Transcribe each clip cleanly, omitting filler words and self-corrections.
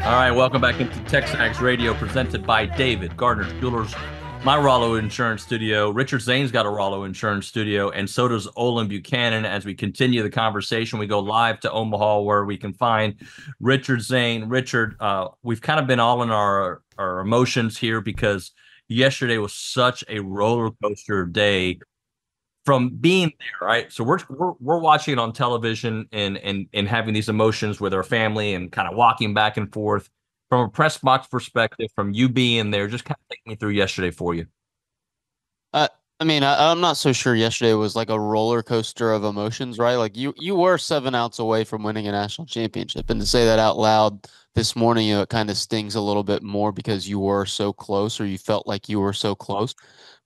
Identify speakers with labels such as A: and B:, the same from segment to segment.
A: All right, welcome back into TexAgs Radio, presented by David Gardner Jewelers, my Rollo Insurance Studio. Richard Zane's got a Rollo Insurance Studio, and so does Olin Buchanan. As we continue the conversation, we go live to Omaha, where we can find Richard Zane. Richard, we've kind of been all in our emotions here because yesterday was such a roller coaster day from being there, right? So we're watching it on television and having these emotions with our family and kind of walking back and forth. From a press box perspective, from you being there, just kind of take me through yesterday for you.
B: I'm not so sure yesterday was like a roller coaster of emotions, right? Like you were 7 outs away from winning a national championship, and to say that out loud this morning, it kind of stings a little bit more because you were so close, or you felt like you were so close.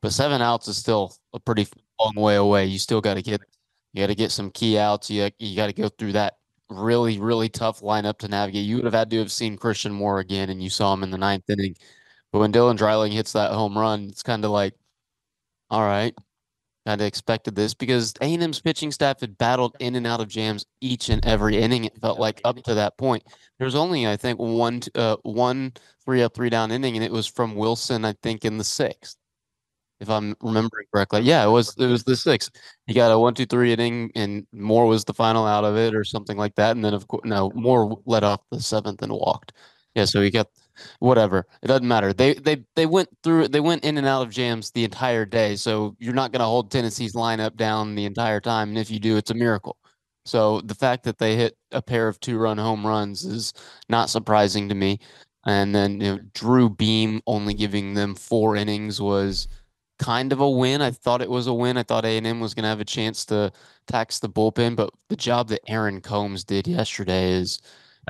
B: But 7 outs is still a pretty long way away. You still got to get some key outs. You got to go through that really, really tough lineup to navigate. You would have had to have seen Christian Moore again, and you saw him in the ninth inning. But when Dylan Dreiling hits that home run, it's kind of like, all right, kind of expected this because A&M's pitching staff had battled in and out of jams each and every inning. It felt like up to that point. There was only, I think, one 3-up, 3-down inning, and it was from Wilson, I think, in the sixth, if I'm remembering correctly. Yeah, it was the sixth. He got a 1-2-3 inning, and Moore was the final out of it, or something like that. And then, of course, no, Moore led off the seventh and walked. Yeah, so he got whatever. It doesn't matter. They went through. They went in and out of jams the entire day. So you're not going to hold Tennessee's lineup down the entire time, and if you do, it's a miracle. So the fact that they hit a pair of 2-run home runs is not surprising to me. And then Drew Beam only giving them 4 innings was kind of a win. I thought it was a win. I thought A&M was going to have a chance to tax the bullpen, but the job that Aaron Combs did yesterday is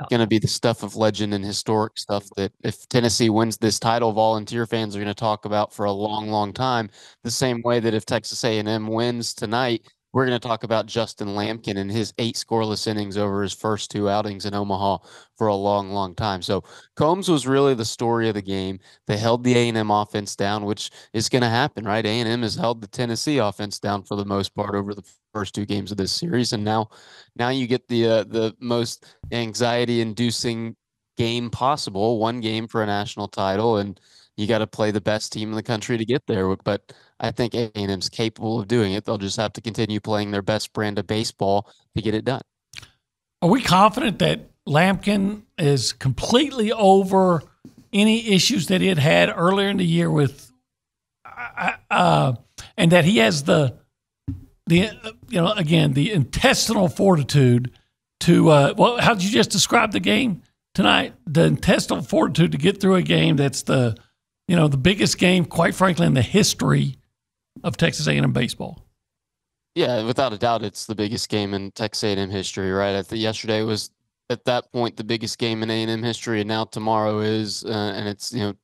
B: going to be the stuff of legend and historic stuff that if Tennessee wins this title, Volunteer fans are going to talk about for a long, long time. The same way that if Texas A&M wins tonight, we're going to talk about Justin Lampkin and his 8 scoreless innings over his first 2 outings in Omaha for a long, long time. So Combs was really the story of the game. They held the A&M offense down, which is going to happen, right? A&M has held the Tennessee offense down for the most part over the first 2 games of this series, and now you get the most anxiety-inducing game possible, one game for a national title, and you got to play the best team in the country to get there. But I think A&M's capable of doing it. They'll just have to continue playing their best brand of baseball to get it done.
C: Are we confident that Lampkin is completely over any issues that he had earlier in the year with, and that he has the intestinal fortitude to how did you just describe the game tonight? The intestinal fortitude to get through a game that's the biggest game, quite frankly, in the history of Texas A&M baseball.
B: Yeah, without a doubt, it's the biggest game in Texas A&M history, right? I think yesterday was at that point the biggest game in A&M history, and now tomorrow is, and it's the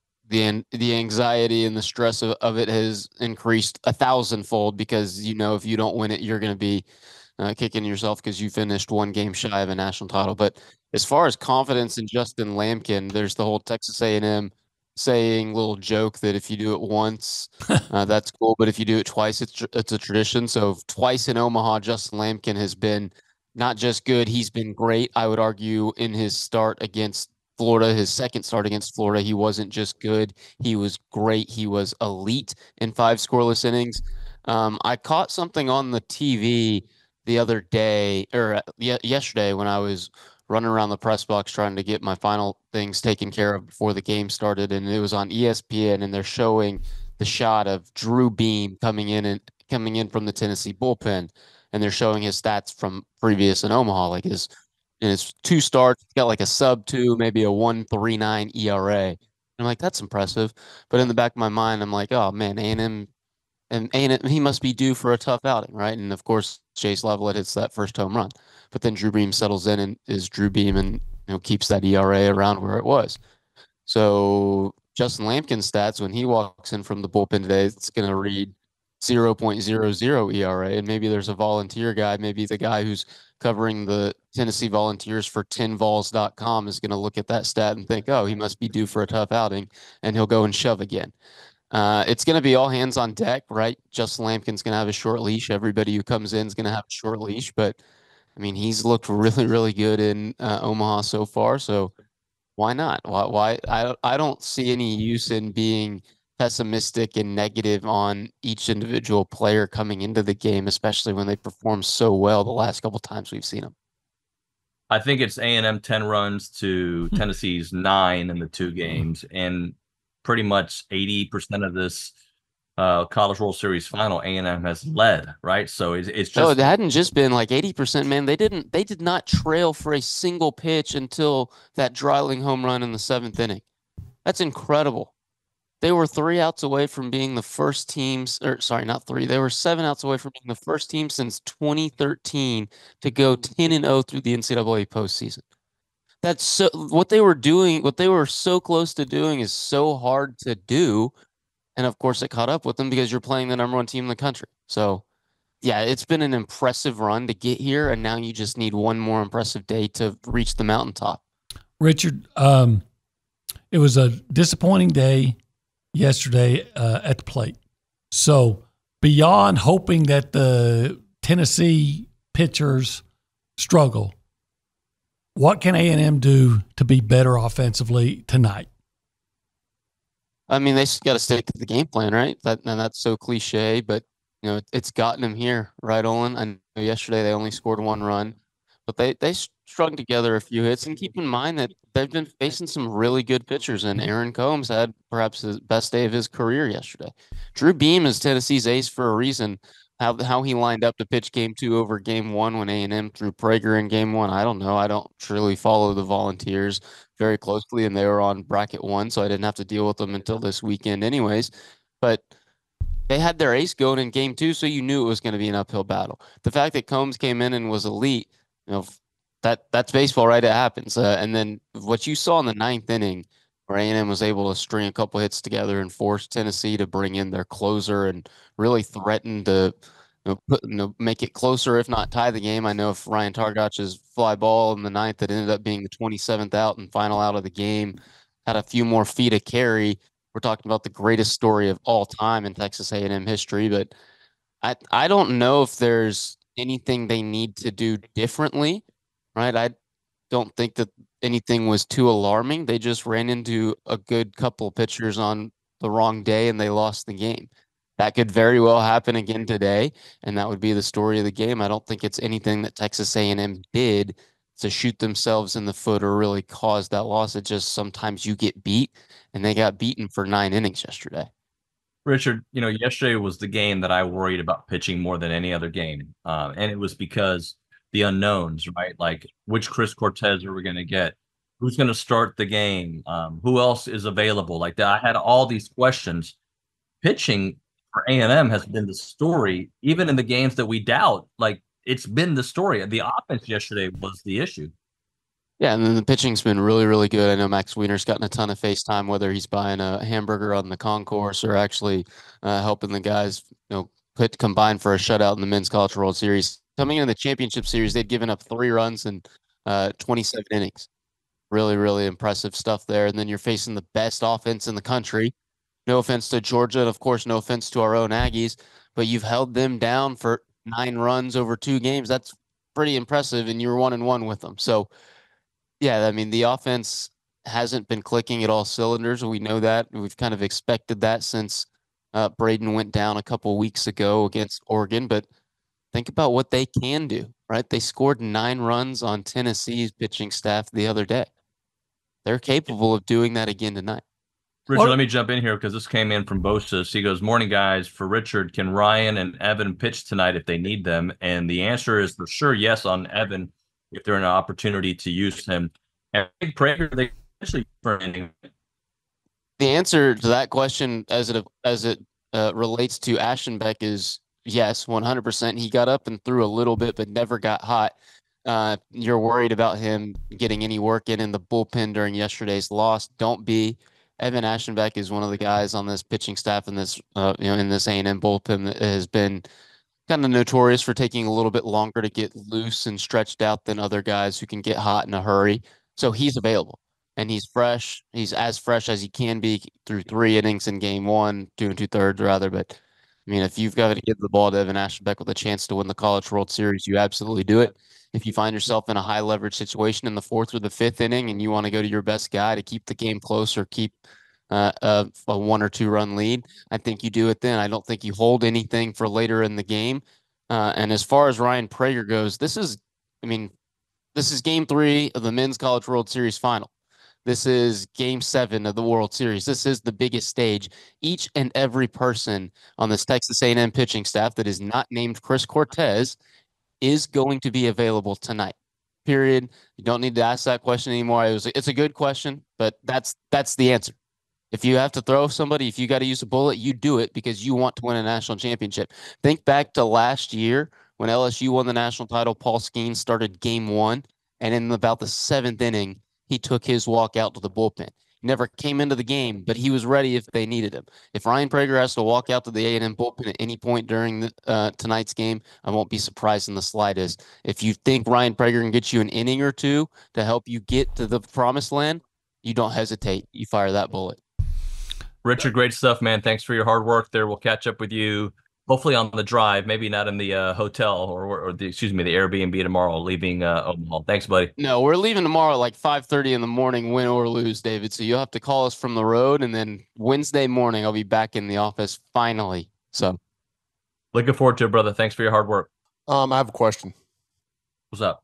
B: anxiety and the stress of it has increased 1,000-fold because if you don't win it, you're going to be kicking yourself because you finished one game shy of a national title. But as far as confidence in Justin Lampkin, there's the whole Texas A&M saying little joke that if you do it once, that's cool, but if you do it twice, it's a tradition. So twice in Omaha, Justin Lampkin has been not just good, he's been great. I would argue in his start against Florida, his second start against Florida, he wasn't just good, he was great. He was elite in 5 scoreless innings. I caught something on the TV the other day, or yesterday, when I was running around the press box trying to get my final things taken care of before the game started, and it was on ESPN, and they're showing the shot of Drew Beam coming in from the Tennessee bullpen, and they're showing his stats from previous in Omaha, like his 2 starts, he's got like a sub-2, maybe a 1.39 ERA. And I'm like, that's impressive. But in the back of my mind, I'm like, oh man, A&M, he must be due for a tough outing, right? And of course, Chase Levelett hits that first home run. But then Drew Beam settles in and is Drew Beam and keeps that ERA around where it was. So Justin Lampkin's stats, when he walks in from the bullpen today, it's going to read 0.00 ERA. And maybe there's a volunteer guy, maybe the guy who's covering the Tennessee Volunteers for 10vols.com is going to look at that stat and think, oh, he must be due for a tough outing, and he'll go and shove again. It's going to be all hands on deck, right? Justin Lampkin's going to have a short leash. Everybody who comes in is going to have a short leash, but I mean, he's looked really, really good in Omaha so far. So Why not? Why? I don't see any use in being pessimistic and negative on each individual player coming into the game, especially when they perform so well the last couple times we've seen them.
A: I think it's A&M 10 runs to Tennessee's 9 in the two games, and pretty much 80% of this College World Series final, A&M has led, right? So it's just.
B: Oh, it hadn't just been like 80%, man. They did not trail for a single pitch until that Dreiling home run in the 7th inning. That's incredible. They were 3 outs away from being the first teams, or sorry, not 3. They were 7 outs away from being the first team since 2013 to go 10-0 through the NCAA postseason. That's so what they were doing, what they were so close to doing is so hard to do. And of course, it caught up with them because you're playing the number 1 team in the country. So, yeah, it's been an impressive run to get here, and now you just need one more impressive day to reach the mountaintop.
C: Richard, it was a disappointing day yesterday at the plate. So beyond hoping that the Tennessee pitchers struggle, what can A&M do to be better offensively tonight?
B: I mean, they got to stick to the game plan, right? And that's so cliche, but it's gotten them here, right, Olin? I know yesterday they only scored 1 run, but they strung together a few hits. And keep in mind that they've been facing some really good pitchers, and Aaron Combs had perhaps the best day of his career yesterday. Drew Beam is Tennessee's ace for a reason. How he lined up to pitch game 2 over game 1 when A&M threw Prager in game 1, I don't know. I don't truly follow the Volunteers very closely, and they were on bracket 1, so I didn't have to deal with them until this weekend anyways. But they had their ace going in game 2, so you knew it was going to be an uphill battle. The fact that Combs came in and was elite, that's baseball, right? It happens. And then what you saw in the 9th inning, where A&M was able to string a couple hits together and force Tennessee to bring in their closer and really threaten to make it closer, if not tie the game. I know if Ryan Targach's fly ball in the 9th that ended up being the 27th out and final out of the game had a few more feet of carry, we're talking about the greatest story of all time in Texas A&M history. But I don't know if there's anything they need to do differently, right? I don't think that anything was too alarming. They just ran into a good couple pitchers on the wrong day and they lost the game. That could very well happen again today, and that would be the story of the game. I don't think it's anything that Texas A&M did to shoot themselves in the foot or really cause that loss. It just sometimes you get beat, and they got beaten for 9 innings yesterday.
A: Richard, yesterday was the game that I worried about pitching more than any other game, and it was because the unknowns, right? Like, which Chris Cortez are we going to get? Who's going to start the game? Who else is available? Like that, I had all these questions. Pitching for A&M has been the story, even in the games that we doubt. Like, it's been the story. The offense yesterday was the issue.
B: Yeah, and then the pitching's been really, really good. I know Max Wiener's gotten a ton of FaceTime, whether he's buying a hamburger on the concourse or actually helping the guys, combine for a shutout in the Men's College World Series. Coming into the championship series, they'd given up 3 runs in 27 innings. Really, really impressive stuff there. And then you're facing the best offense in the country. No offense to Georgia, and of course, no offense to our own Aggies, but you've held them down for 9 runs over 2 games. That's pretty impressive, and you were 1-1 with them. So, yeah, I mean, the offense hasn't been clicking at all cylinders. We know that. We've kind of expected that since Braden went down a couple weeks ago against Oregon, but think about what they can do, right? They scored 9 runs on Tennessee's pitching staff the other day. They're capable of doing that again tonight.
A: Richard, let me jump in here because this came in from Bosis. He goes, "Morning, guys. For Richard, can Ryan and Evan pitch tonight if they need them?" And the answer is for sure yes on Evan if they're an opportunity to use him. And I think Prager, they actually for anything.
B: The answer to that question, as it relates to Aschenbeck, is yes, 100%. He got up and threw a little bit, but never got hot. You're worried about him getting any work in the bullpen during yesterday's loss. Don't be. Evan Aschenbeck is one of the guys on this pitching staff in this, in this A&M bullpen that has been kind of notorious for taking a little bit longer to get loose and stretched out than other guys who can get hot in a hurry. So he's available and he's fresh. He's as fresh as he can be through 3 innings in game 1, 2 2/3 rather. But I mean, if you've got to give the ball to Evan Aschenbeck with a chance to win the College World Series, you absolutely do it. if you find yourself in a high leverage situation in the 4th or the 5th inning and you want to go to your best guy to keep the game close or keep a 1 or 2 run lead, I think you do it then. I don't think you hold anything for later in the game. And as far as Ryan Prager goes, this is game 3 of the Men's College World Series final. This is game 7 of the World Series. This is the biggest stage. Each and every person on this Texas A&M pitching staff that is not named Chris Cortez is going to be available tonight. Period. You don't need to ask that question anymore. It's a good question, but that's the answer. If you have to throw somebody, if you got to use a bullet, you do it because you want to win a national championship. Think back to last year when LSU won the national title. Paul Skeens started game 1, and in about the 7th inning, he took his walk out to the bullpen. He never came into the game, but he was ready if they needed him. If Ryan Prager has to walk out to the A&M bullpen at any point during tonight's game, I won't be surprised in the slightest. If you think Ryan Prager can get you an inning or 2 to help you get to the promised land, you don't hesitate. You fire that bullet.
A: Richard, great stuff, man. Thanks for your hard work there. We'll catch up with you hopefully on the drive, maybe not in the hotel or the Airbnb tomorrow, leaving Omaha. Thanks, buddy.
B: No, we're leaving tomorrow at like 5:30 in the morning, win or lose, David. So you'll have to call us from the road, and then Wednesday morning I'll be back in the office finally. So
A: looking forward to it, brother. Thanks for your hard work.
D: I have a question.
A: What's up?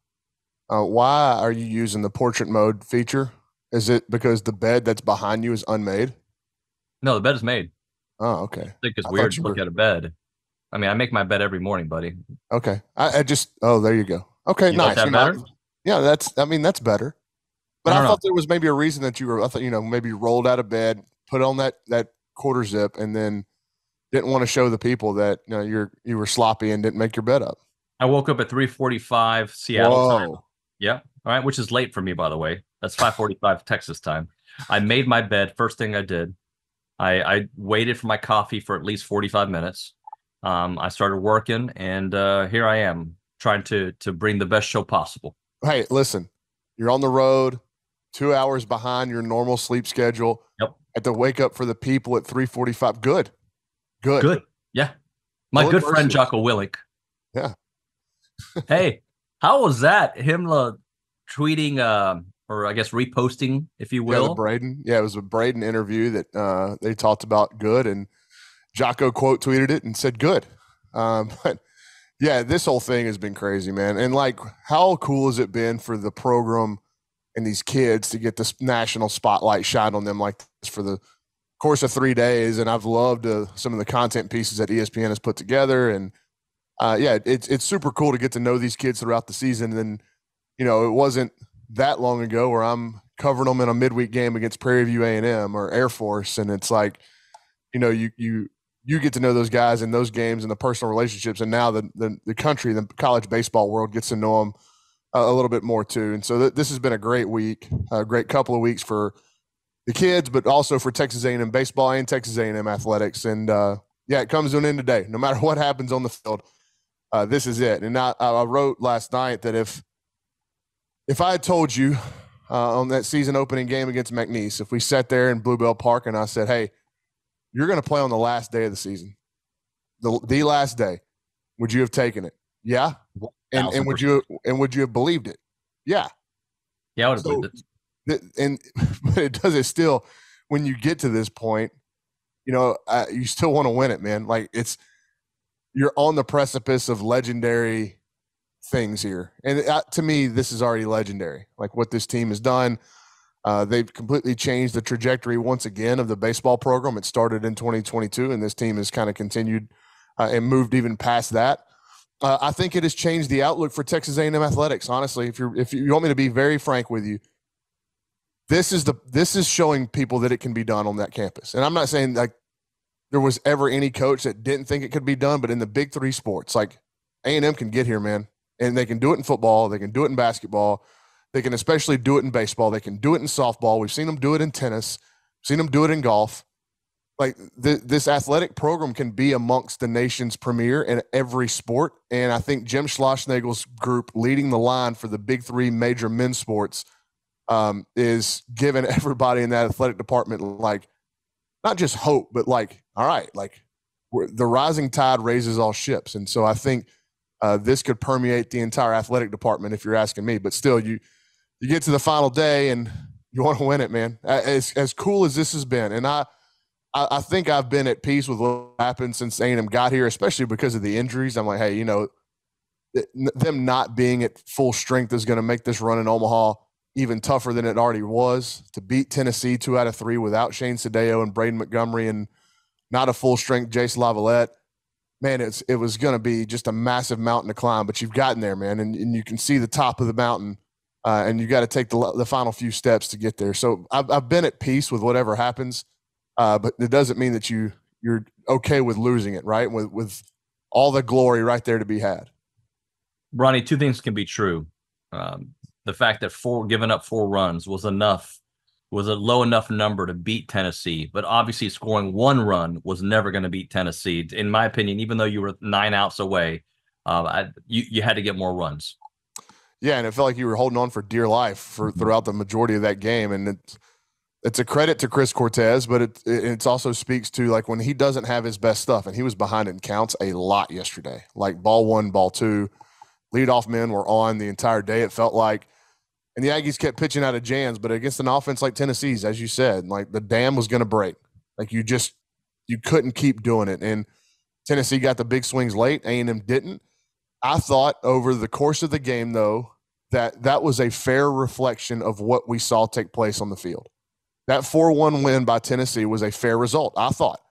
D: Why are you using the portrait mode feature? Is it because the bed that's behind you is unmade?
A: No, the bed is made.
D: Oh, okay.
A: I think it's weird to look at a bed. I mean, I make my bed every morning, buddy.
D: Okay. I just, there you go. Okay,
A: you
D: nice.
A: Like that better?
D: Yeah, that's better. But I thought there was maybe a reason that maybe you rolled out of bed, put on that quarter zip, and then didn't want to show the people that you were sloppy and didn't make your bed up.
A: I woke up at 3:45 Seattle time. Yeah. All right, which is late for me, by the way. That's 5:45 Texas time. I made my bed. First thing I did. I waited for my coffee for at least 45 minutes. I started working, and here I am trying to bring the best show possible.
D: Hey, listen, you're on the road, 2 hours behind your normal sleep schedule.
A: Yep.
D: Had to wake up for the people at 3:45. Good.
A: Yeah. My good friend Jocko Willick.
D: Yeah.
A: Hey, how was that? Him tweeting or I guess reposting, if you will.
D: Yeah, Braden. Yeah, it was a Braden interview that they talked about good, and Jocko quote tweeted it and said good. But yeah, this whole thing has been crazy, man. And like, how cool has it been for the program and these kids to get this national spotlight shined on them like this for the course of 3 days? And I've loved some of the content pieces that ESPN has put together. And it's super cool to get to know these kids throughout the season. And it wasn't that long ago where I'm covering them in a midweek game against Prairie View A&M or Air Force, and it's like, you get to know those guys in those games and the personal relationships, and now the country, the college baseball world gets to know them a little bit more too. And so this has been a great week, a great couple of weeks for the kids, but also for Texas A&M baseball and Texas A&M athletics. And it comes to an end today. No matter what happens on the field, this is it. And I wrote last night that if I had told you on that season opening game against McNeese, if we sat there in Bluebell Park and I said, hey, you're going to play on the last day of the season, the last day, would you have taken it? Yeah. And would you have believed it? Yeah.
A: Yeah, I would have believed it.
D: But it does it still, when you get to this point, you still want to win it, man. Like you're on the precipice of legendary things here. And to me, this is already legendary. Like what this team has done. They've completely changed the trajectory once again of the baseball program. It started in 2022, and this team has kind of continued and moved even past that. I think it has changed the outlook for Texas A&M athletics. Honestly, if you want me to be very frank with you, this is showing people that it can be done on that campus. And I'm not saying like there was ever any coach that didn't think it could be done, but in the big three sports, like A&M can get here, man, and they can do it in football, they can do it in basketball. They can especially do it in baseball. They can do it in softball. We've seen them do it in tennis. Seen them do it in golf. Like this athletic program can be amongst the nation's premier in every sport. And I think Jim Schlossnagel's group leading the line for the big three major men's sports is giving everybody in that athletic department, like, not just hope, but like, all right, like the rising tide raises all ships. And so I think this could permeate the entire athletic department if you're asking me. But still, you get to the final day and you want to win it, man. As cool as this has been, and I think I've been at peace with what happened since A&M got here, especially because of the injuries. I'm like, hey, them not being at full strength is going to make this run in Omaha even tougher than it already was. To beat Tennessee 2 out of 3 without Shane Sadeo and Braden Montgomery and not a full strength Jace Lavalette, man, it was going to be just a massive mountain to climb. But you've gotten there, man, and you can see the top of the mountain, and you got to take the final few steps to get there. So I've been at peace with whatever happens, but it doesn't mean that you're okay with losing it, right? With all the glory right there to be had.
A: Ronnie, two things can be true. The fact that giving up 4 runs was a low enough number to beat Tennessee, but obviously scoring 1 run was never going to beat Tennessee. In my opinion, even though you were 9 outs away, you had to get more runs.
D: Yeah, and it felt like you were holding on for dear life throughout the majority of that game. And it's a credit to Chris Cortez, but it also speaks to, like, when he doesn't have his best stuff, and he was behind in counts a lot yesterday, like ball 1, ball 2. Leadoff men were on the entire day, it felt like. And the Aggies kept pitching out of jams, but against an offense like Tennessee's, as you said, like, the dam was going to break. Like, you couldn't keep doing it. And Tennessee got the big swings late. A&M didn't. I thought over the course of the game, though, that was a fair reflection of what we saw take place on the field. That 4-1 win by Tennessee was a fair result, I thought.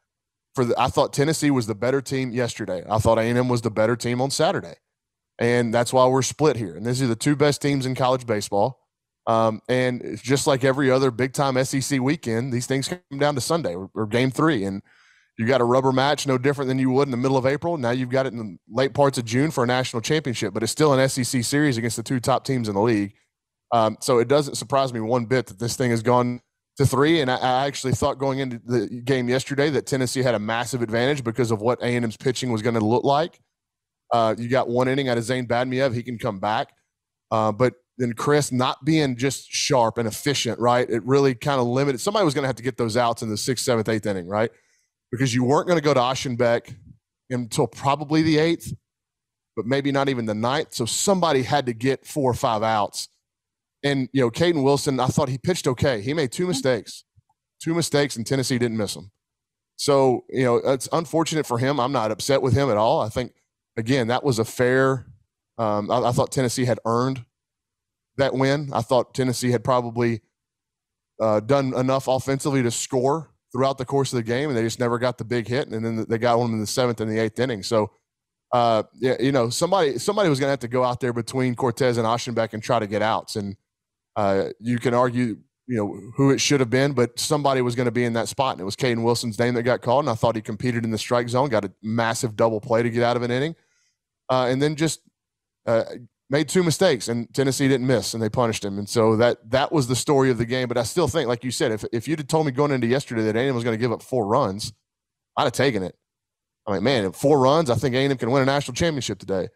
D: I thought Tennessee was the better team yesterday. I thought A&M was the better team on Saturday. And that's why we're split here. And these are the 2 best teams in college baseball. And it's just like every other big-time SEC weekend, these things come down to Sunday or Game 3. And you got a rubber match no different than you would in the middle of April. Now you've got it in the late parts of June for a national championship. But it's still an SEC series against the 2 top teams in the league. So it doesn't surprise me one bit that this thing has gone to 3. And I actually thought going into the game yesterday that Tennessee had a massive advantage because of what A&M's pitching was going to look like. You got 1 inning out of Zane Badmiev. He can come back. But then Chris not being just sharp and efficient, right? It really kind of limited. Somebody was going to have to get those outs in the 6th, 7th, 8th inning, right? Because you weren't going to go to Aschenbeck until probably the 8th, but maybe not even the 9th. So somebody had to get 4 or 5 outs. And, Caden Wilson, I thought he pitched okay. He made 2 mistakes. 2 mistakes, and Tennessee didn't miss them. So, it's unfortunate for him. I'm not upset with him at all. I think, again, that was a fair I thought Tennessee had earned that win. I thought Tennessee had probably done enough offensively to score throughout the course of the game, and they just never got the big hit, and then they got one in the 7th and the 8th inning. So, somebody was going to have to go out there between Cortez and Aschenbeck and try to get outs. And you can argue, who it should have been, but somebody was going to be in that spot, and it was Caden Wilson's name that got called, and I thought he competed in the strike zone, got a massive double play to get out of an inning, and then just made 2 mistakes, and Tennessee didn't miss, and they punished him. And so that was the story of the game. But I still think, like you said, if you'd have told me going into yesterday that A&M was going to give up 4 runs, I'd have taken it. I mean, man, 4 runs, I think A&M can win a national championship today.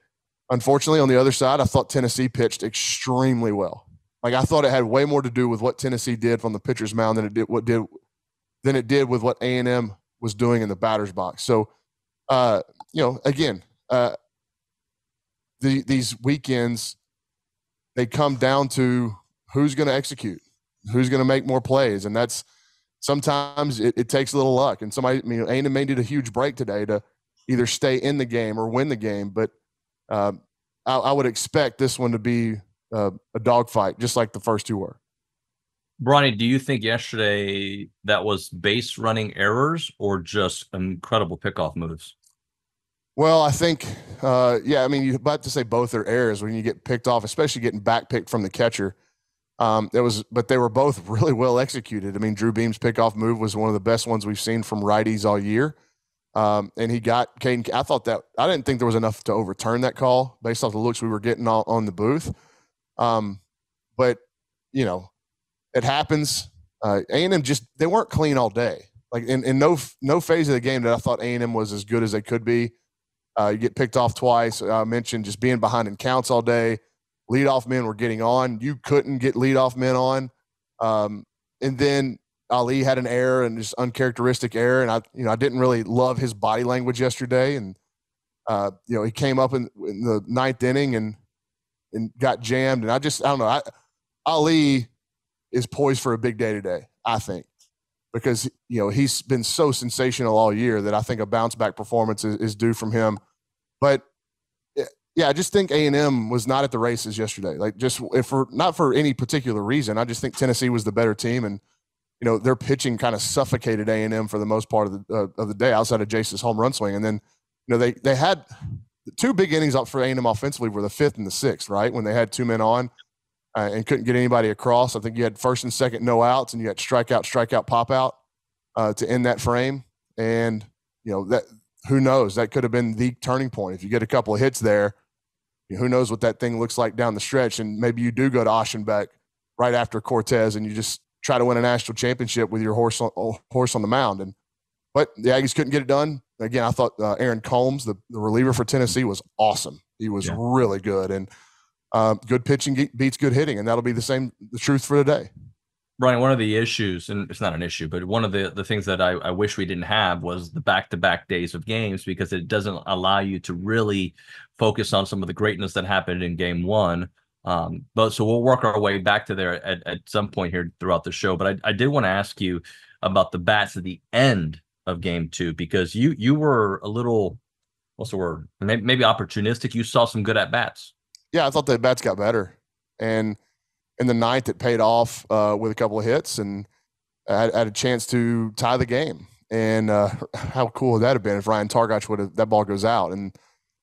D: Unfortunately, on the other side, I thought Tennessee pitched extremely well. Like, I thought it had way more to do with what Tennessee did from the pitcher's mound than it did with what A&M was doing in the batter's box. So, again, these weekends, they come down to who's going to execute, who's going to make more plays, and that's sometimes it takes a little luck. And A&M may need a huge break today to either stay in the game or win the game, but I would expect this one to be a dogfight, just like the first 2 were.
A: Bronny, do you think yesterday that was base running errors or just incredible pickoff moves?
D: Well, I think, you're about to say both are errors when you get picked off, especially getting back picked from the catcher. But they were both really well executed. I mean, Drew Beam's pickoff move was one of the best ones we've seen from righties all year. And he got Caden. I didn't think there was enough to overturn that call based off the looks we were getting on the booth. But it happens. A&M they weren't clean all day. Like in no phase of the game that I thought A&M was as good as they could be. You get picked off twice. I mentioned just being behind in counts all day. Leadoff men were getting on. You couldn't get leadoff men on. And then Ali had an error and just uncharacteristic error. And I didn't really love his body language yesterday. And He came up in the ninth inning and got jammed. And I don't know. Ali is poised for a big day today, I think, because, he's been so sensational all year that I think a bounce back performance is due from him. But yeah, I just think A&M was not at the races yesterday. Like, just not for any particular reason. I just think Tennessee was the better team, and their pitching kind of suffocated A&M for the most part of the day, outside of Jace's home run swing. And then they had the two big innings up for A&M offensively were the fifth and the sixth, right, when they had two men on and couldn't get anybody across. I think you had first and second no outs, and you had strikeout, pop out to end that frame. And that, who knows, that could have been the turning point. If you get a couple of hits there, who knows what that thing looks like down the stretch. And maybe you do go to Oschenbeck right after Cortez, and you just try to win a national championship with your horse on the mound. But the Aggies couldn't get it done. Again, I thought Aaron Combs, the reliever for Tennessee, was awesome. He was really good. And good pitching beats good hitting, and that'll be the truth for today.
A: Brian, one of the issues, and it's not an issue, but one of the things that I wish we didn't have was the back-to-back days of games, because it doesn't allow you to really focus on some of the greatness that happened in game one. So we'll work our way back to there at some point here throughout the show. But I did want to ask you about the bats at the end of game two, because you were a little, what's the word? Maybe opportunistic. You saw some good at bats.
D: Yeah, I thought the bats got better. And in the ninth, it paid off with a couple of hits, and I had a chance to tie the game. And how cool would that have been if Ryan Targac that ball goes out? And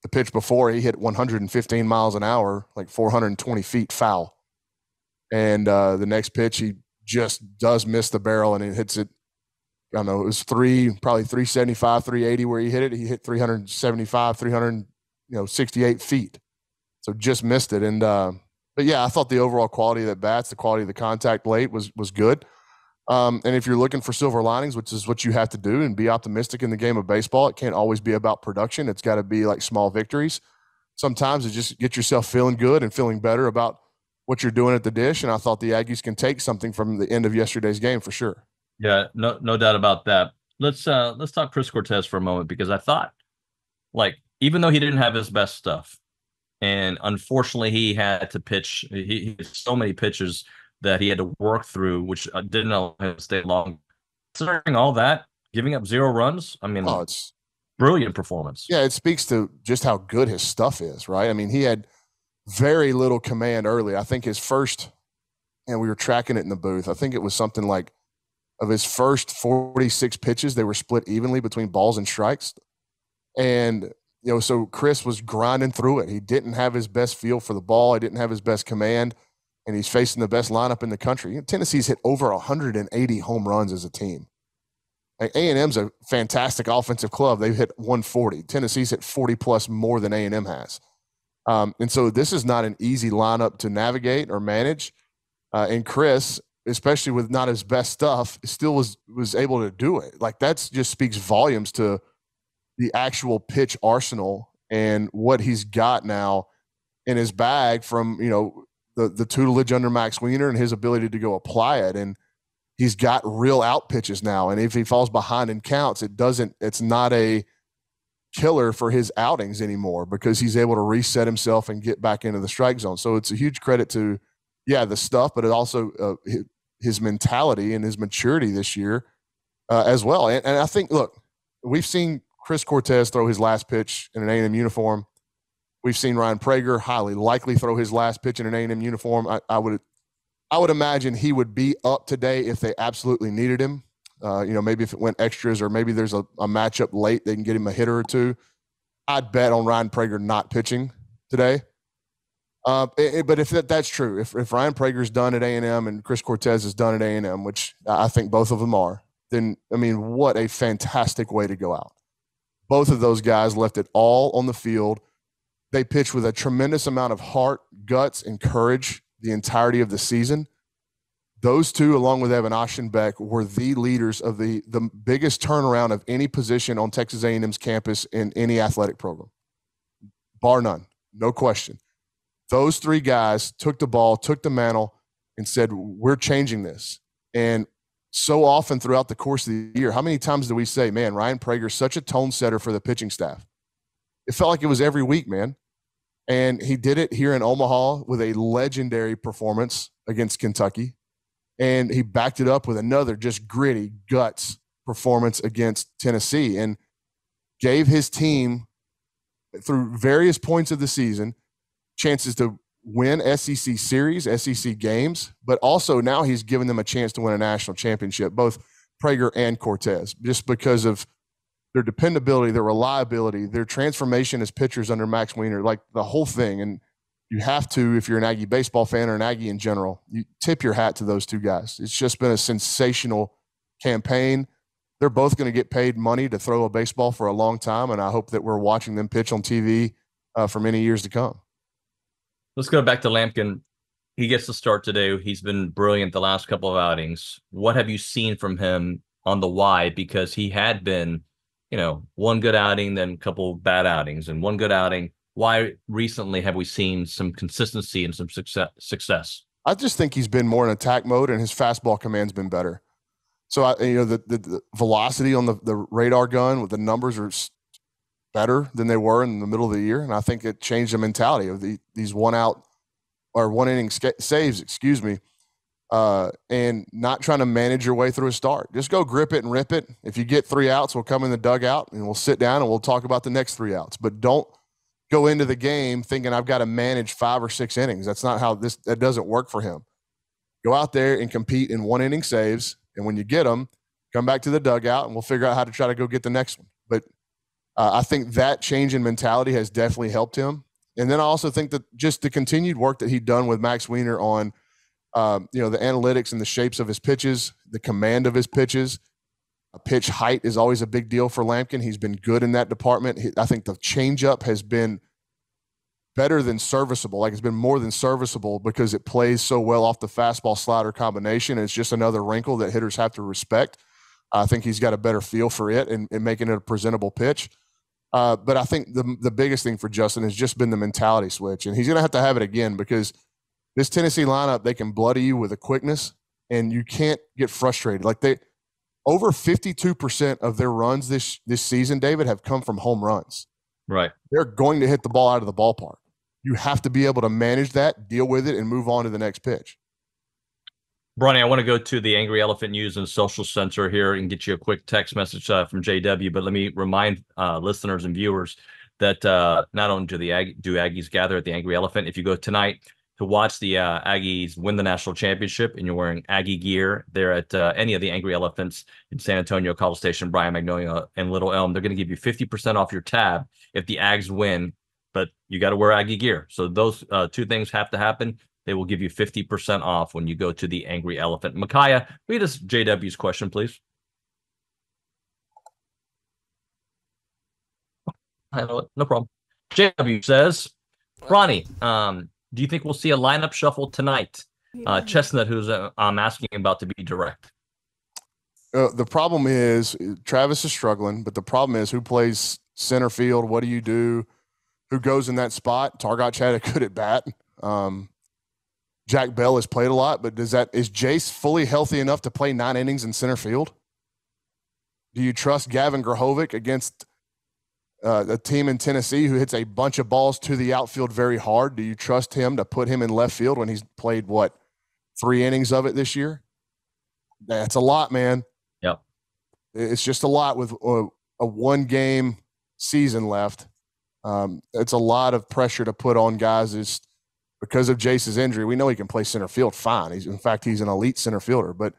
D: the pitch before, he hit 115 miles an hour, like 420 feet foul. And the next pitch, he just does miss the barrel, and it hits it. I don't know, it was probably 375, 380 where he hit it. He hit 375, 368 feet. So just missed it. And but yeah, I thought the overall quality of the bats, the quality of the contact late was good. And if you're looking for silver linings, which is what you have to do and be optimistic in the game of baseball, it can't always be about production. It's got to be like small victories. Sometimes it's just get yourself feeling good and feeling better about what you're doing at the dish. And I thought the Aggies can take something from the end of yesterday's game for sure.
A: Yeah, no doubt about that. Let's talk Chris Cortez for a moment, because I thought, like, even though he didn't have his best stuff, and unfortunately he had to pitch, he had so many pitches that he had to work through, which didn't allow him to stay long. Considering all that, giving up 0 runs, I mean, it's brilliant performance.
D: Yeah, it speaks to just how good his stuff is, right? I mean, he had very little command early. I think his first, and we were tracking it in the booth, I think it was something like, of his first 46 pitches, they were split evenly between balls and strikes. And, so Chris was grinding through it. He didn't have his best feel for the ball. He didn't have his best command, and he's facing the best lineup in the country. Tennessee's hit over 180 home runs as a team. A&M's a fantastic offensive club. They've hit 140. Tennessee's hit 40-plus more than A&M has. And so this is not an easy lineup to navigate or manage. And Chris, especially with not his best stuff, still was able to do it. Like, that's just speaks volumes to the actual pitch arsenal and what he's got now in his bag from, the tutelage under Max Wiener and his ability to go apply it. And he's got real out pitches now. And if he falls behind in counts, it's not a killer for his outings anymore, because he's able to reset himself and get back into the strike zone. So it's a huge credit to, the stuff, but it also his mentality and his maturity this year as well. And I think, look, we've seen Chris Cortez throw his last pitch in an A&M uniform. We've seen Ryan Prager highly likely throw his last pitch in an A&M uniform. I would imagine he would be up today if they absolutely needed him. Maybe if it went extras, or maybe there's a matchup late, they can get him a hitter or two. I'd bet on Ryan Prager not pitching today. But if that's true, if Ryan Prager's done at A&M and Chris Cortez is done at A&M, which I think both of them are, then, I mean, what a fantastic way to go out. Both of those guys left it all on the field. They pitched with a tremendous amount of heart, guts, and courage the entirety of the season. Those two, along with Evan Oschenbeck, were the leaders of the biggest turnaround of any position on Texas A&M's campus in any athletic program, bar none, no question. Those three guys took the ball, took the mantle, and said, we're changing this. And so often throughout the course of the year, how many times do we say, man, Ryan Prager's such a tone setter for the pitching staff? it felt like it was every week, man. And he did it here in Omaha with a legendary performance against Kentucky. And he backed it up with another just gritty guts performance against Tennessee and gave his team, through various points of the season, chances to win SEC series, SEC games, but also now he's given them a chance to win a national championship, both Prager and Cortez, just because of their dependability, their reliability, their transformation as pitchers under Max Weiner, like the whole thing. And you have to, if you're an Aggie baseball fan or an Aggie in general, you tip your hat to those two guys. It's just been a sensational campaign. They're both going to get paid money to throw a baseball for a long time, and I hope that we're watching them pitch on TV for many years to come.
A: Let's go back to Lampkin. He gets to start today. He's been brilliant the last couple of outings. What have you seen from him on the Y? Because he had been, one good outing, then a couple bad outings, and one good outing. Why recently have we seen some consistency and some success?
D: I just think he's been more in attack mode, and his fastball command's been better. So, the velocity on the radar gun with the numbers are better than they were in the middle of the year, and I think it changed the mentality of these one inning saves, and not trying to manage your way through a start. Just go grip it and rip it. If you get 3 outs, we'll come in the dugout and we'll sit down and we'll talk about the next 3 outs. But don't go into the game thinking I've got to manage 5 or 6 innings. That's not how that doesn't work for him. Go out there and compete in 1 inning saves, and when you get them, come back to the dugout and we'll figure out how to try to go get the next one. But I think that change in mentality has definitely helped him. And then I also think that just the continued work that he'd done with Max Weiner on, the analytics and the shapes of his pitches, the command of his pitches. Pitch height is always a big deal for Lampkin. He's been good in that department. I think the changeup has been better than serviceable. Like, it's been more than serviceable because it plays so well off the fastball slider combination. It's just another wrinkle that hitters have to respect. I think he's got a better feel for it and making it a presentable pitch. But I think the biggest thing for Justin has just been the mentality switch. And he's going to have it again because this Tennessee lineup, they can bloody you with a quickness, and you can't get frustrated. Like, over 52% of their runs this season, David, have come from home runs.
A: Right.
D: They're going to hit the ball out of the ballpark. You have to be able to manage that, deal with it, and move on to the next pitch.
A: Bronny, I want to go to the Angry Elephant News and Social Censor here and get you a quick text message from JW. But let me remind listeners and viewers that not only do Aggies gather at the Angry Elephant, if you go tonight to watch the Aggies win the national championship and you're wearing Aggie gear there at any of the Angry Elephants in San Antonio, College Station, Bryan, Magnolia, and Little Elm, they're going to give you 50% off your tab if the Ags win, but you got to wear Aggie gear. So those 2 things have to happen. They will give you 50% off when you go to the Angry Elephant. Micaiah, read us JW's question, please. No problem. JW says, Ronnie, do you think we'll see a lineup shuffle tonight? Chestnut, who's I'm asking about to be direct.
D: The problem is Travis is struggling, but the problem is who plays center field? What do you do? Who goes in that spot? Targach had a good at bat. Jack Bell has played a lot, but is Jace fully healthy enough to play 9 innings in center field? Do you trust Gavin Grahovic against a team in Tennessee who hits a bunch of balls to the outfield very hard? Do you trust him to put him in left field when he's played, 3 innings of it this year? That's a lot, man.
A: Yep.
D: It's just a lot with a 1-game season left. It's a lot of pressure to put on guys because of Jace's injury. We know he can play center field fine. He's an elite center fielder, but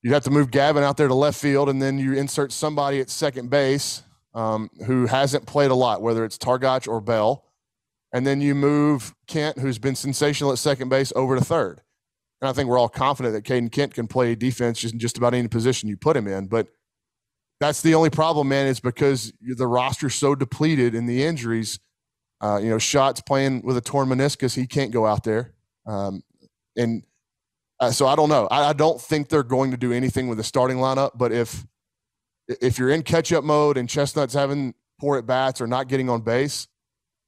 D: you have to move Gavin out there to left field, and then you insert somebody at second base who hasn't played a lot, whether it's Targach or Bell, and then you move Kent, who's been sensational at second base, over to third. And I think we're all confident that Caden Kent can play defense in just about any position you put him in, but that's the only problem, man, is because the roster's so depleted in the injuries. Shots playing with a torn meniscus, he can't go out there. So I don't know. I don't think they're going to do anything with the starting lineup, but if you're in catch-up mode and Chestnut's having poor at-bats or not getting on base,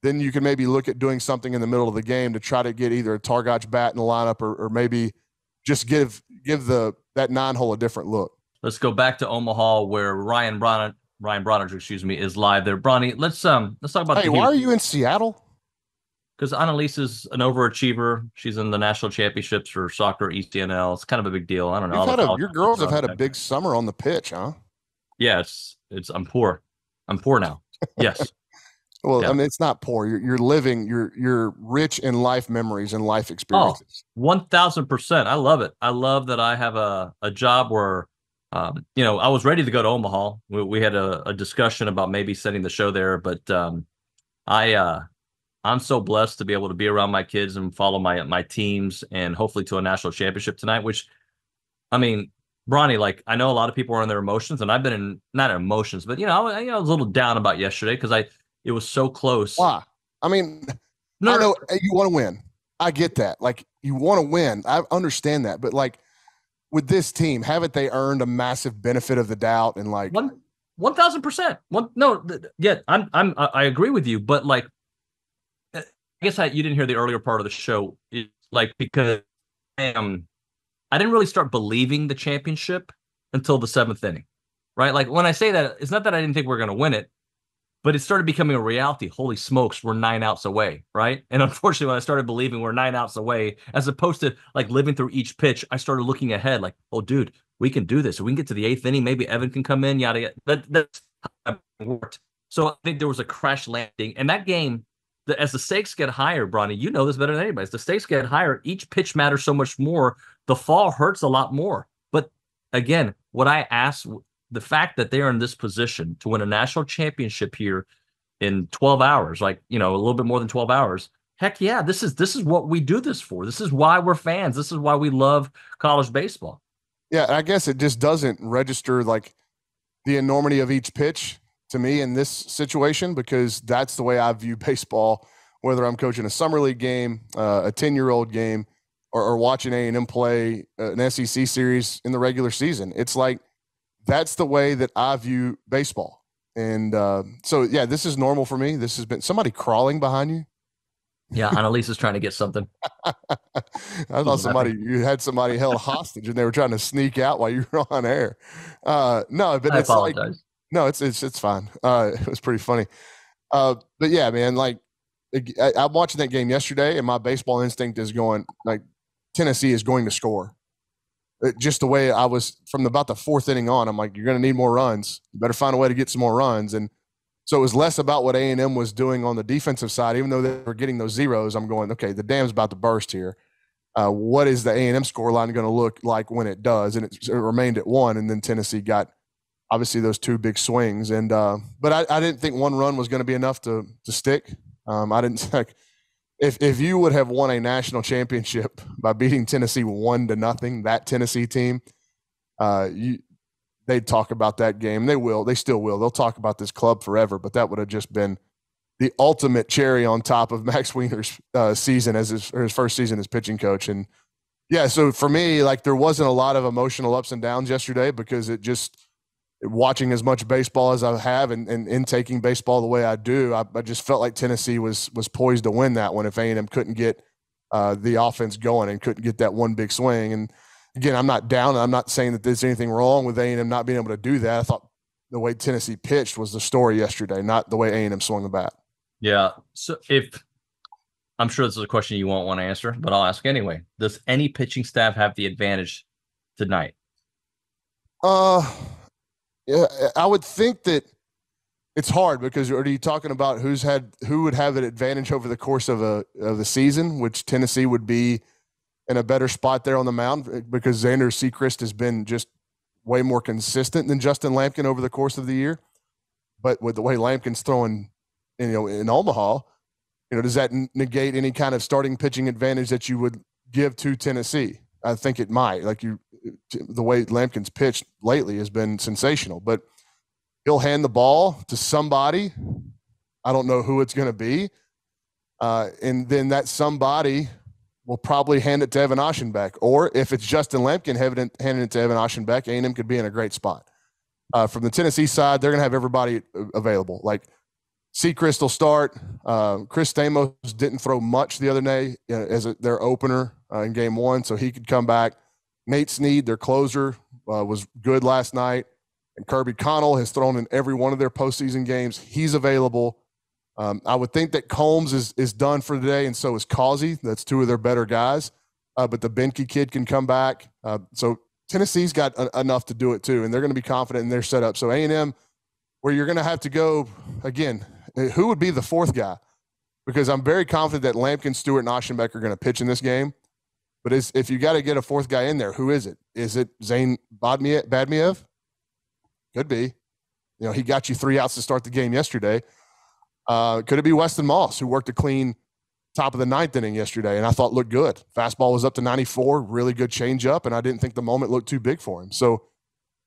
D: then you can maybe look at doing something in the middle of the game to try to get either a Targach bat in the lineup or maybe just give that 9-hole a different look.
A: Let's go back to Omaha, where Ryan Ryan Brauninger, excuse me, is live there. Bronny, let's talk about.
D: Hey, why are you in Seattle?
A: Because Annalise is an overachiever. She's in the national championships for soccer, ECNL. It's kind of a big deal. I don't know.
D: Your girls have had a big summer on the pitch, huh?
A: Yeah, it's. I'm poor. I'm poor now. Yes.
D: Well, yeah. I mean, it's not poor. You're living. You're rich in life memories and life experiences.
A: 1,000%. I love it. I love that I have a job where, I was ready to go to Omaha. We had a discussion about maybe setting the show there, but I'm so blessed to be able to be around my kids and follow my teams and hopefully to a national championship tonight. Which, I mean, Bronny, like I know a lot of people are in their emotions, and I've been not emotions, but I was a little down about yesterday because it was so close.
D: Why? I mean, I know you want to win. I get that. Like you want to win. I understand that, but like with this team, haven't they earned a massive benefit of the doubt? And like
A: 1,000%. I agree with you, but like. I guess you didn't hear the earlier part of the show. It's like because I didn't really start believing the championship until the 7th inning, right? Like when I say that, it's not that I didn't think we were going to win it, but it started becoming a reality. Holy smokes, we're 9 outs away, right? And unfortunately, when I started believing we're 9 outs away, as opposed to like living through each pitch, I started looking ahead like, oh, dude, we can do this. We can get to the 8th inning. Maybe Evan can come in, yada, yada. That's how it worked. So I think there was a crash landing. And that game, as the stakes get higher, Bronny, you know this better than anybody. As the stakes get higher, each pitch matters so much more. The fall hurts a lot more. But again, what I ask, the fact that they are in this position to win a national championship here in 12 hours, like, a little bit more than 12 hours, heck yeah, this is what we do this for. This is why we're fans. This is why we love college baseball.
D: Yeah, I guess it just doesn't register like the enormity of each pitch to me in this situation, because that's the way I view baseball, whether I'm coaching a summer league game, a 10-year-old game, or watching A&M play an SEC series in the regular season. It's like, that's the way that I view baseball. And so, yeah, this is normal for me. This has been somebody crawling behind you.
A: Yeah, Annalise is trying to get something.
D: I thought you had somebody held hostage and they were trying to sneak out while you were on air. No, but
A: I apologize.
D: Like, no, it's fine. It was pretty funny. But yeah, man, like I'm watching that game yesterday and my baseball instinct is going like Tennessee is going to score. Just the way I was from about the 4th inning on, I'm like, you're going to need more runs. You better find a way to get some more runs. And so it was less about what A&M was doing on the defensive side, even though they were getting those zeros. I'm going, okay, the dam's about to burst here. What is the A&M scoreline going to look like when it does? And it remained at 1, and then Tennessee got obviously those 2 big swings. And but I didn't think 1 run was going to be enough to stick. I didn't like if you would have won a national championship by beating Tennessee 1-0, that Tennessee team, they'd talk about that game. They still will. They'll talk about this club forever, but that would have just been the ultimate cherry on top of Max Wiener's season as his first season as pitching coach. And yeah, so for me, like there wasn't a lot of emotional ups and downs yesterday because watching as much baseball as I have and intaking baseball the way I do, I just felt like Tennessee was poised to win that one if A&M couldn't get the offense going and couldn't get that one big swing. And again, I'm not down. I'm not saying that there's anything wrong with A&M not being able to do that. I thought the way Tennessee pitched was the story yesterday, not the way A&M swung the bat.
A: Yeah. So I'm sure this is a question you won't want to answer, but I'll ask anyway. Does any pitching staff have the advantage tonight?
D: Yeah, I would think that it's hard because are you talking about who would have an advantage over the course of the season, which Tennessee would be in a better spot there on the mound because Xander Sechrist has been just way more consistent than Justin Lampkin over the course of the year. But with the way Lampkin's throwing, in Omaha, does that negate any kind of starting pitching advantage that you would give to Tennessee? I think it might. The way Lampkin's pitched lately has been sensational, but he'll hand the ball to somebody. I don't know who it's going to be. And then that somebody will probably hand it to Evan Aschenbeck. Or if it's Justin Lampkin handing it to Evan Aschenbeck, A&M could be in a great spot. From the Tennessee side, they're going to have everybody available. Like Sechrist will start. Chris Stamos didn't throw much the other day as their opener in game 1, so he could come back. Nate Snead, their closer, was good last night. And Kirby Connell has thrown in every one of their postseason games. He's available. I would think that Combs is done for today, and so is Causey. That's two of their better guys. But the Benke kid can come back. So Tennessee's got enough to do it too, and they're going to be confident in their setup. So A&M, where you're going to have to go, again, who would be the fourth guy? Because I'm very confident that Lampkin, Stewart, and Aschenbeck are going to pitch in this game. But if you got to get a fourth guy in there, who is it? Is it Zane Badmiev? Could be. You know, he got you 3 outs to start the game yesterday. Could it be Weston Moss, who worked a clean top of the 9th inning yesterday and I thought looked good? Fastball was up to 94, really good changeup, and I didn't think the moment looked too big for him. So,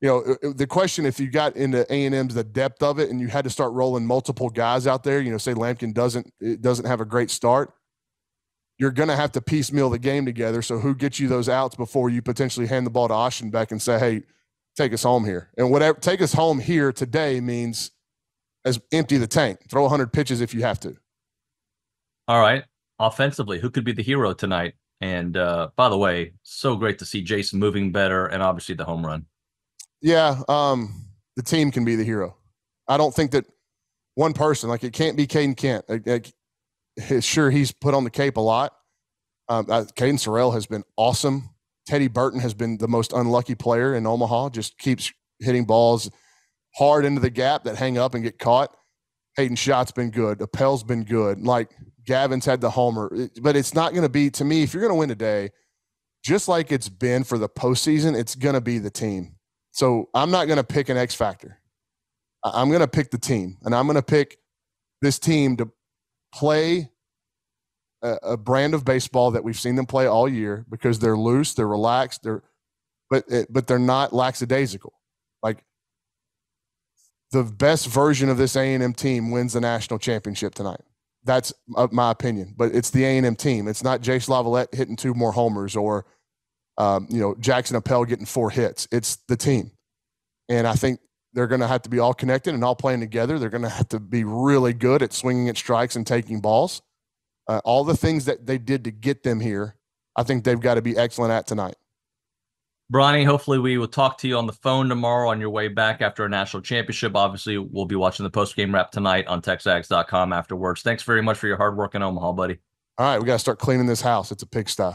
D: you know, the question, if you got into A&M's, the depth of it, and you had to start rolling multiple guys out there, you know, say Lampkin doesn't have a great start, you're going to have to piecemeal the game together. So who gets you those outs before you potentially hand the ball to Aschenbeck and say, hey, take us home here? And whatever take us home here today means as empty the tank. Throw 100 pitches if you have to.
A: All right. Offensively, who could be the hero tonight? And by the way, so great to see Jason moving better and obviously the home run. Yeah,
D: the team can be the hero. I don't think that one person, like it can't be Caden Kent. Sure, he's put on the cape a lot. Caden Sorrell has been awesome. Teddy Burton has been the most unlucky player in Omaha, just keeps hitting balls hard into the gap that hang up and get caught. Hayden Schott's been good. Appel's been good. Like Gavin's had the homer. But it's not going to be, to me, if you're going to win today, just like it's been for the postseason, it's going to be the team. So I'm not going to pick an X factor. I'm going to pick the team. And I'm going to pick this team to play a brand of baseball that we've seen them play all year, because they're loose, they're relaxed, but they're not lackadaisical. Like, the best version of this A&M team wins the national championship tonight. That's my opinion. But it's the A&M team. It's not Jace Lavalette hitting 2 more homers or Jackson Appel getting 4 hits. It's the team. And I think they're going to have to be all connected and all playing together. They're going to have to be really good at swinging at strikes and taking balls. All the things that they did to get them here, I think they've got to be excellent at tonight.
A: Bronny, hopefully we will talk to you on the phone tomorrow on your way back after a national championship. Obviously, we'll be watching the post-game wrap tonight on TexAgs.com afterwards. Thanks very much for your hard work in Omaha, buddy.
D: All right, we got to start cleaning this house. It's a pigsty.